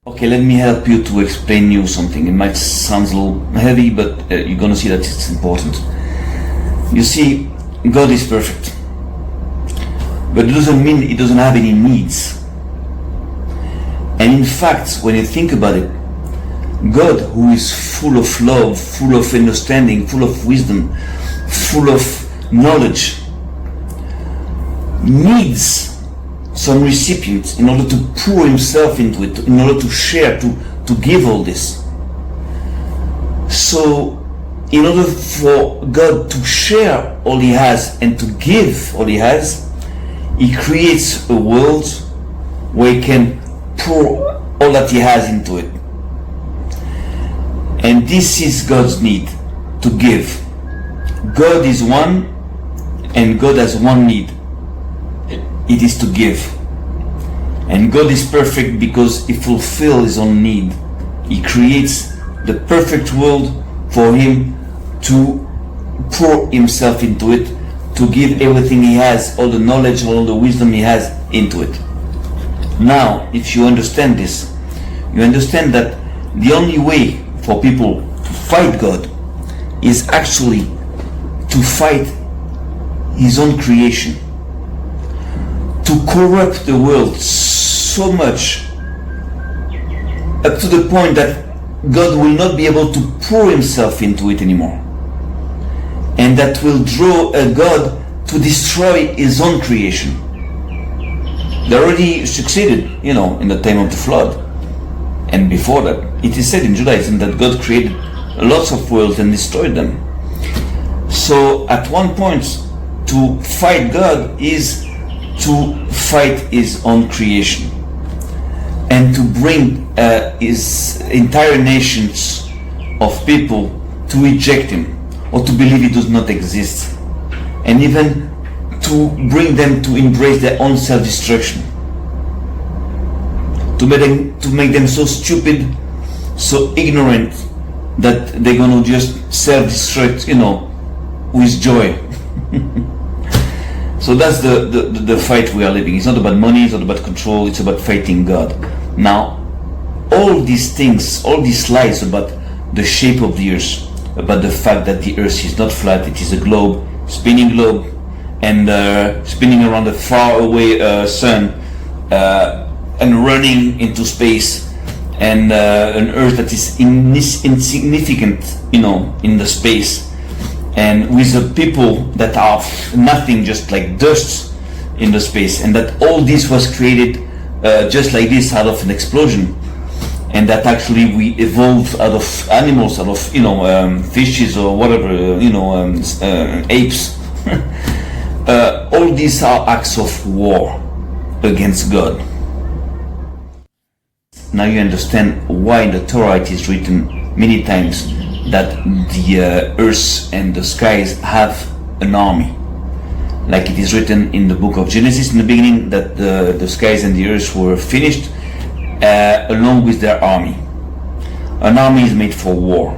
Okay, let me help you to explain you something. It might sound a little heavy, but you're gonna see that it's important. You see, God is perfect, but it doesn't mean He doesn't have any needs. And in fact, when you think about it, God, who is full of love, full of understanding, full of wisdom, full of knowledge, needs some recipients in order to pour Himself into it, in order to share, to give all this. So, in order for God to share all He has and to give all He has, He creates a world where He can pour all that He has into it. And this is God's need, to give. God is one, and God has one need. It is to give. And God is perfect because He fulfills His own need. He creates the perfect world for Him to pour Himself into it, to give everything He has, all the knowledge, all the wisdom He has into it. Now, if you understand this, you understand that the only way for people to fight God is actually to fight His own creation, to corrupt the world so much up to the point that God will not be able to pour Himself into it anymore, and that will draw a God to destroy His own creation. They already succeeded, in the time of the flood, and before that. It is said in Judaism that God created lots of worlds and destroyed them. So at one point, to fight God is to fight His own creation, and to bring His entire nations of people to reject Him, or to believe He does not exist, and even to bring them to embrace their own self-destruction, to make them so stupid, so ignorant, that they're gonna just self-destruct, with joy. So that's the fight we are living. It's not about money, it's not about control, it's about fighting God. Now, all these things, all these lies about the shape of the earth, about the fact that the earth is not flat, it is a globe, spinning globe, and spinning around a far away sun, and running into space, and an earth that is insignificant, in the space, and with the people that are nothing, just like dust in the space, and that all this was created just like this, out of an explosion, and that actually we evolved out of animals, out of fishes or whatever, apes. All these are acts of war against God. Now you understand why in the Torah it is written many times that the earth and the skies have an army. Like it is written in the book of Genesis in the beginning, that the skies and the earth were finished along with their army. An army is made for war.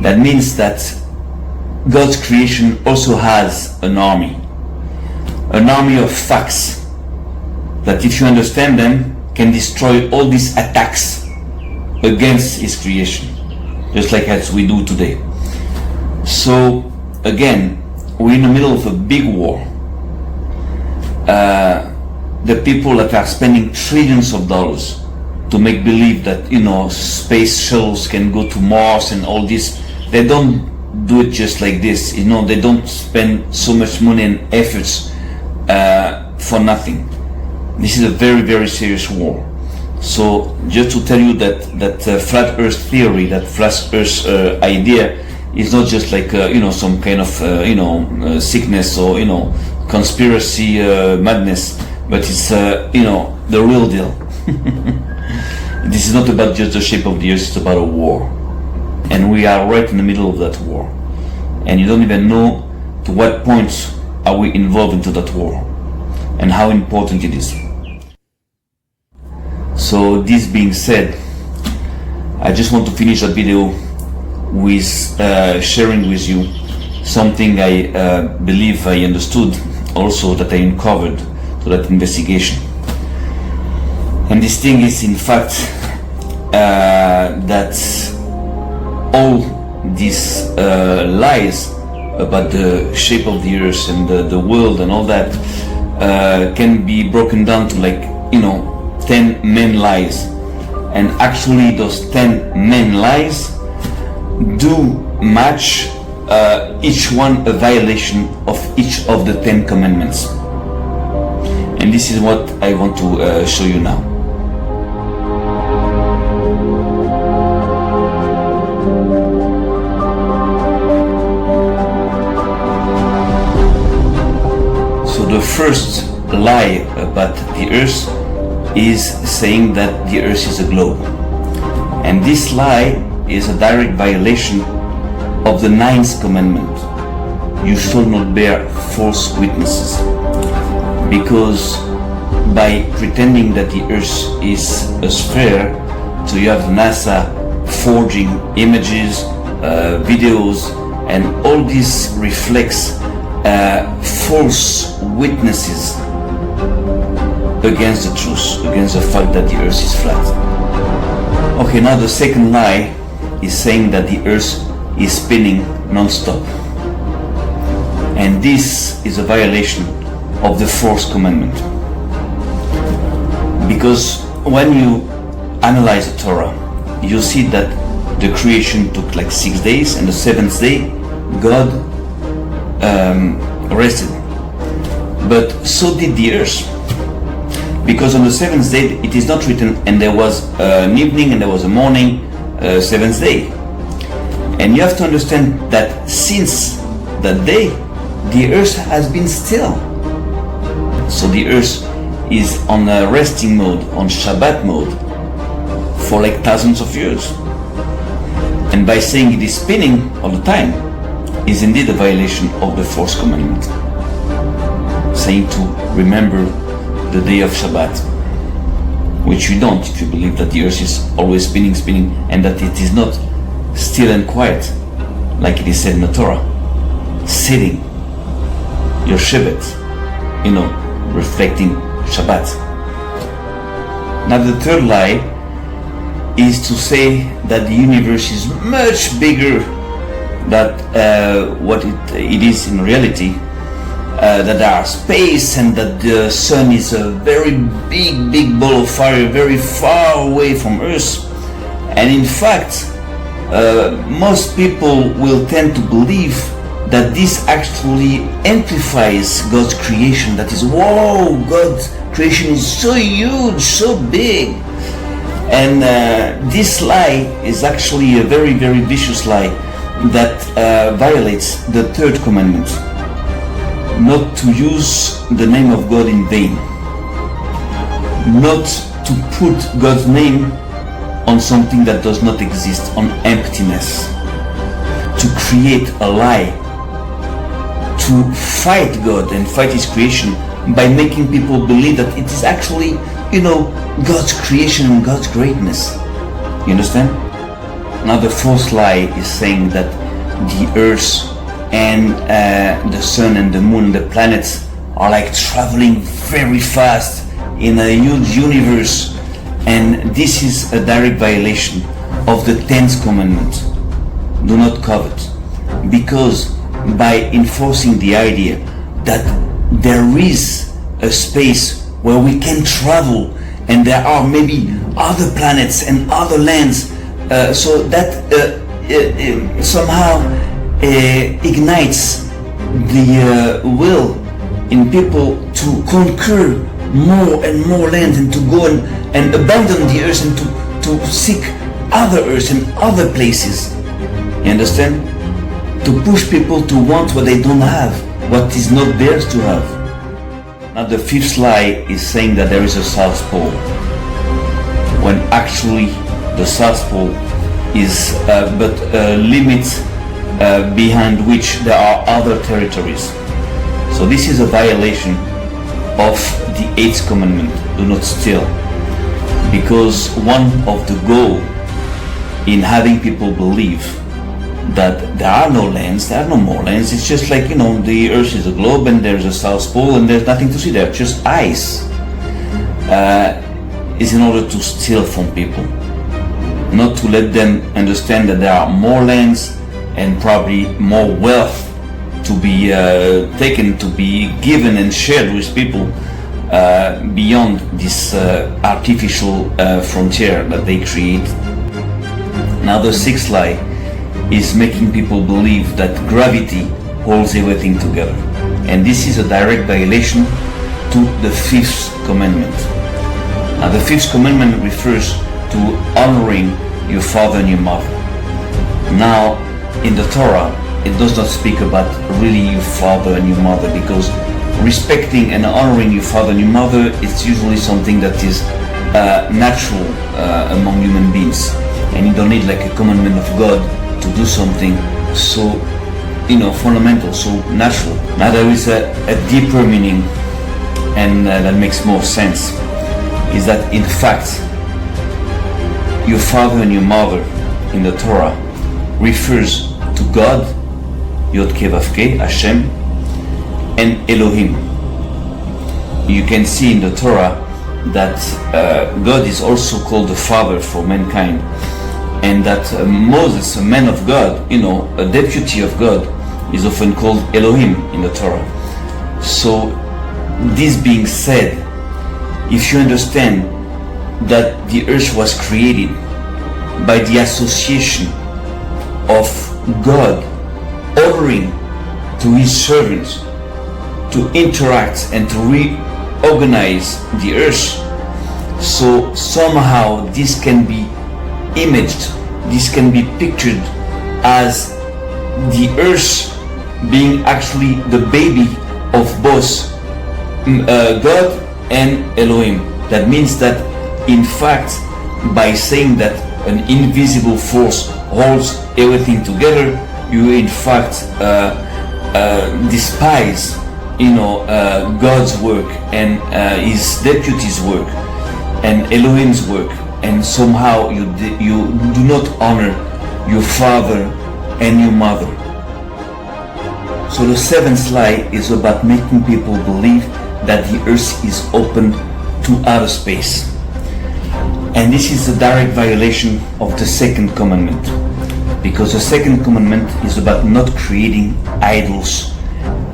That means that God's creation also has an army of facts, that if you understand them, can destroy all these attacks against His creation, just like as we do today. So again, we're in the middle of a big war. The people that are spending trillions of dollars to make believe that space shuttles can go to Mars and all this, they don't do it just like this. They don't spend so much money and efforts for nothing. This is a very, very serious war. So just to tell you that flat Earth theory, that flat Earth idea, is not just like some kind of sickness or conspiracy madness, but it's the real deal. This is not about just the shape of the earth, it's about a war, and we are right in the middle of that war, and you don't even know to what point are we involved into that war and how important it is. So this being said, I just want to finish that video with sharing with you something I believe I understood also, that I uncovered through that investigation. And this thing is in fact that all these lies about the shape of the earth and the world and all that can be broken down to 10 main lies. And actually those 10 main lies do match each one a violation of each of the 10 commandments. And this is what I want to show you now. So the first lie about the earth is saying that the earth is a globe. And this lie is a direct violation of the 9th commandment. You shall not bear false witnesses. Because by pretending that the earth is a sphere, so you have NASA forging images, videos, and all this reflects false witnesses against the truth, against the fact that the earth is flat. Okay, now the second lie is saying that the earth is spinning non-stop. And this is a violation of the 4th commandment. Because when you analyze the Torah, you see that the creation took 6 days, and the 7th day God rested. But so did the earth. Because on the 7th day it is not written, and there was an evening and there was a morning, 7th day. And you have to understand that since that day the earth has been still. So the earth is on a resting mode, on Shabbat mode, for thousands of years. And by saying it is spinning all the time is indeed a violation of the 4th commandment, saying to remember the day of Shabbat, which you don't if you believe that the earth is always spinning, and that it is not still and quiet, like it is said in the Torah, sitting, your Shabbat, reflecting Shabbat. Now the third lie is to say that the universe is much bigger than what it is in reality, that there are space and that the sun is a very big ball of fire very far away from Earth. And in fact, most people will tend to believe that this actually amplifies God's creation. That is, whoa, God's creation is so huge, so big. And this lie is actually a very vicious lie that violates the 3rd commandment, not to use the name of God in vain, not to put God's name on something that does not exist, on emptiness, to create a lie, to fight God and fight His creation by making people believe that it is actually, God's creation and God's greatness. You understand? Now the 4th lie is saying that the earth and the sun and the moon, the planets, are traveling very fast in a huge universe, and this is a direct violation of the 10th commandment. Do not covet. Because by enforcing the idea that there is a space where we can travel and there are maybe other planets and other lands, so that somehow ignites the will in people to conquer more and more land and to go and abandon the earth and to seek other earths and other places. You understand? To push people to want what they don't have, what is not theirs to have. Now the 5th lie is saying that there is a South Pole, when actually the South Pole is but a limit behind which there are other territories. So this is a violation of the 8th commandment, do not steal. Because one of the goals in having people believe that there are no lands, there are no more lands, it's just the earth is a globe and there's a South Pole and there's nothing to see there, just ice. is in order to steal from people, not to let them understand that there are more lands and probably more wealth to be taken, to be given and shared with people beyond this artificial frontier that they create. Now the sixth lie is making people believe that gravity holds everything together. And this is a direct violation to the fifth commandment. Now the fifth commandment refers to honoring your father and your mother. Now in the Torah, it does not speak about really your father and your mother, because respecting and honoring your father and your mother is usually something that is natural among human beings, and you don't need like a commandment of God to do something so fundamental, so natural. Now there is a deeper meaning, and that makes more sense, is that in fact your father and your mother in the Torah refers to God, Yod Keh Vav Keh, Hashem, and Elohim. You can see in the Torah that God is also called the Father for mankind, and that Moses, a man of God, a deputy of God, is often called Elohim in the Torah. So this being said, if you understand that the earth was created by the association of God ordering to his servants to interact and to reorganize the earth, so somehow this can be imaged, this can be pictured as the earth being actually the baby of both God and Elohim. That means that in fact, by saying that an invisible force holds everything together, you in fact despise God's work and his deputy's work and Elohim's work, and somehow you do not honor your father and your mother. So the seventh lie is about making people believe that the earth is open to outer space. And this is a direct violation of the second commandment, because the second commandment is about not creating idols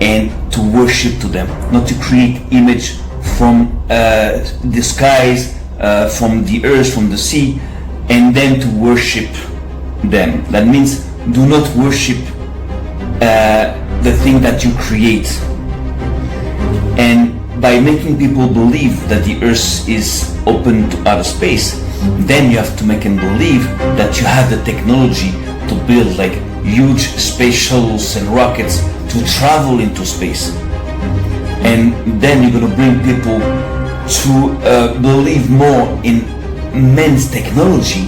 and to worship to them, not to create image from the skies, from the earth, from the sea, and then to worship them. That means do not worship the thing that you create. And by making people believe that the earth is open to outer space, then you have to make them believe that you have the technology to build like huge space shuttles and rockets to travel into space. And then you're going to bring people to believe more in man's technology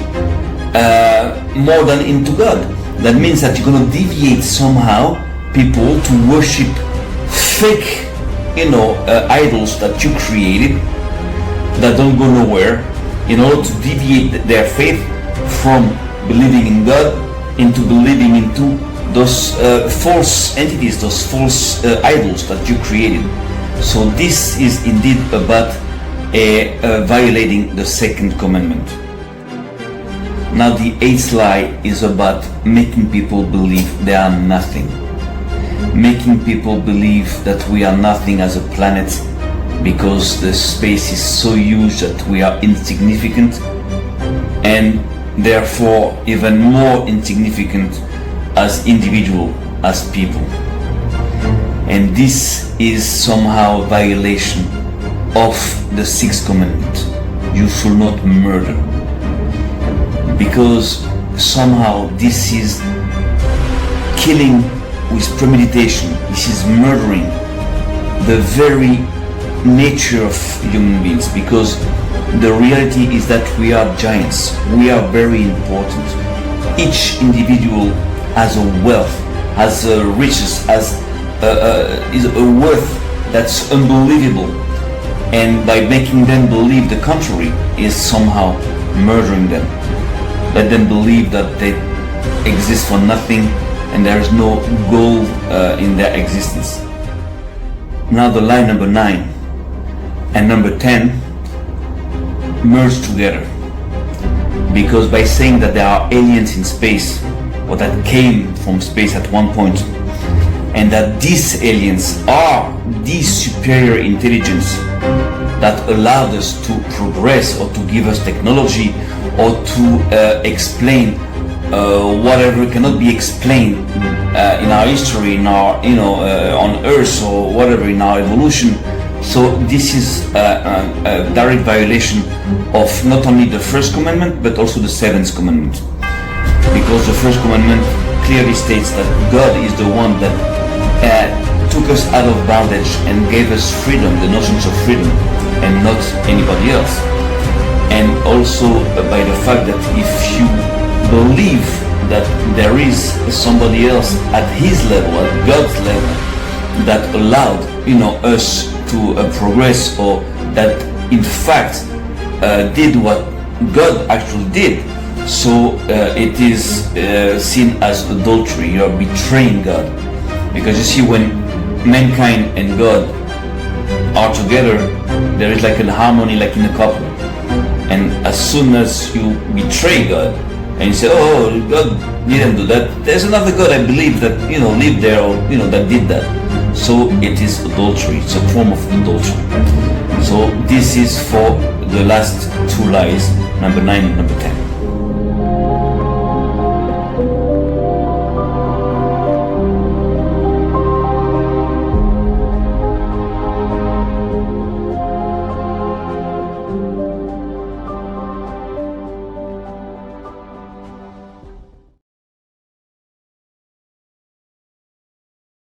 more than into God. That means that you're going to deviate somehow people to worship fake idols that you created that don't go nowhere, in order to deviate their faith from believing in God into believing into those false entities, those false idols that you created. So this is indeed about violating the second commandment. Now the eighth lie is about making people believe they are nothing. Making people believe that we are nothing as a planet because the space is so huge that we are insignificant, and therefore even more insignificant as individual, as people. And this is somehow a violation of the sixth commandment. You should not murder. Because somehow this is killing with premeditation. This is murdering the very nature of human beings, because the reality is that we are giants. We are very important. Each individual has a wealth, has a riches, has is a worth that's unbelievable. And by making them believe the contrary is somehow murdering them. Let them believe that they exist for nothing and there is no goal in their existence. Now the lie number 9 and number 10 merge together. Because by saying that there are aliens in space, or that came from space at one point, and that these aliens are the superior intelligence that allowed us to progress, or to give us technology, or to explain whatever cannot be explained in our history, in our, on Earth, or whatever, in our evolution. So this is a direct violation of not only the first commandment, but also the seventh commandment. Because the first commandment clearly states that God is the one that took us out of bondage and gave us freedom, the notions of freedom, and not anybody else. And also by the fact that if you believe that there is somebody else at his level, at God's level, that allowed us to progress, or that in fact did what God actually did, so it is seen as adultery. You are betraying God. Because you see, when mankind and God are together, there is like an harmony, like in a couple. And as soon as you betray God and you say, oh, God didn't do that, there's another God I believe that lived there, or that did that. So it is adultery. It's a form of adultery. So this is for the last two lies, number 9 and number 10.